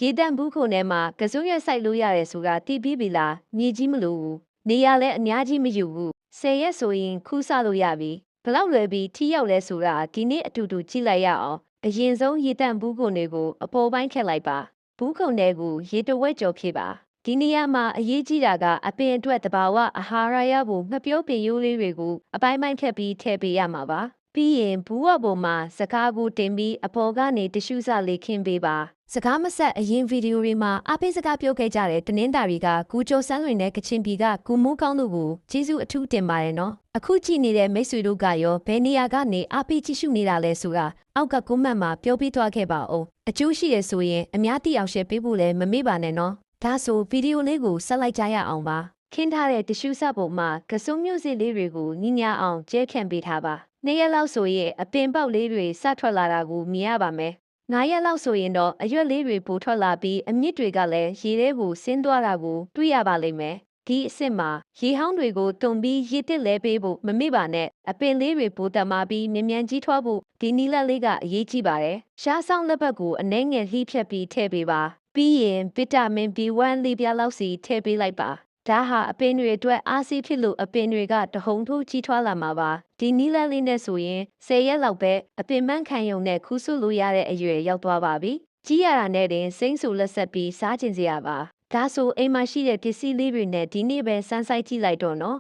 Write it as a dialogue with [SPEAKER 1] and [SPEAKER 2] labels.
[SPEAKER 1] ရေတန့်ဘူးခုထဲမှာကစွန်းရွက်စိုက်လို့ရတယ်ဆိုတာသိပြီးပြီလားမြေကြီးမလို့ဘူးနေရလဲအများကြီးမယူဘူး10ရက်ဆိုရင်ခူးဆလို့ရပြီဘလောက်လွယ်ပြီးထိရောက်လဲဆိုတာဒီနေ့အတူတူကြည့်လိုက်ရအောင်အရင်ဆုံးရေတန့်ဘူးခုတွေကိုအပေါ်ပိုင်းခက်လိုက်ပါဘူးခုတွေကိုရေတဝက်ကျော်ဖြည့်ပါဒီနေရာမှာအရေးကြီးတာကအပင်အတွက်တဘာဝအာဟာရရဖို့ငှက်ပြောပင်ရိုးလေးတွေကိုအပိုင်းပိုင်းခက်ပြီးထည့်ပေးရမှာပါပြီးရင်ဘူးဝပေါ်မှာစကားကိုတင်ပြီးအပေါ်ကနေတ िश ုစလေးခင်းပေးပါစကားမဆက်အရင်ဗီဒီယိုတွေမှာအပိစကားပြောခဲ့ကြတဲ့တနင်္သာရီကကူကျော်ဆန်းလွင်နဲ့ကချင်ပြည်ကကူမိုးကောင်းတို့ကိုကျေးဇူးအထူးတင်ပါတယ်နော်အခုကြည့်နေတဲ့မိတ်ဆွေတို့ကရောဘယ်နေရာကနေအပိကြည့်ရှုနေတာလဲဆိုတာအောက်ကကွန်မန့်မှာပြောပြသွားခဲ့ပါဦးအကျိုးရှိရဆိုရင်အများသိအောင်ရှယ်ပေးဖို့လည်းမမေ့ပါနဲ့နော်ဒါဆိုဗီဒီယိုလေးကိုဆက်လိုက်ကြရအောင်ပါခင်းထားတဲ့တ िश ုစပုံမှာကစွန်းမျိုးစစ်လေးတွေကိုညညာအောင်ကျဲခန့်ပေးထားပါ2ရက်လောက်ဆိုရင်အပင်ပေါက်လေးတွေစထွက်လာတာကိုမြင်ရပါမယ်9ရက်လောက်ဆိုရင်တော့အရွက်လေးတွေပိုထွက်လာပြီးအမြင့်တွေကလည်းရေထဲကိုဆင်းသွားတာကိုတွေ့ရပါလိမ့်မယ်ဒီအစ်စ်မှာရေဟောင်းတွေကိုတုံပြီးရေတစ်လဲပေးဖို့မမေ့ပါနဲ့အပင်လေးတွေပိုတက်မာပြီးမြ мян ကြီးထွားဖို့ဒီနီလက်လေးကအရေးကြီးပါတယ်ရှားဆောင်လက်ဘက်ကိုအနှဲငယ်လှိဖြက်ပြီးထည့်ပေးပါပြီးရင်ဗီတာမင် B1 လေးပြားလောက်စီထည့်ပေးလိုက်ပါဒါဟာအပင်တွေအတွက်အားစီးဖြစ်လို့အပင်တွေကတဟုန်ထိုးကြီးထွားလာမှာပါဒီနီးလန်းလေးနဲ့ဆိုရင်10ရက်လောက်ပဲအပင်မန်းခံယုံနဲ့ခူးဆွလို့ရတဲ့အရွယ်ရောက်သွားပါပြီကြီးရတာနဲ့တင်စိမ့်ဆူလက်ဆက်ပြီးစားကျင်စရာပါဒါဆိုအိမ်မှာရှိတဲ့ပစ္စည်းလေးတွေနဲ့ဒီနေ့ပဲစမ်းဆိုင်ကြည့်လိုက်တော့နော်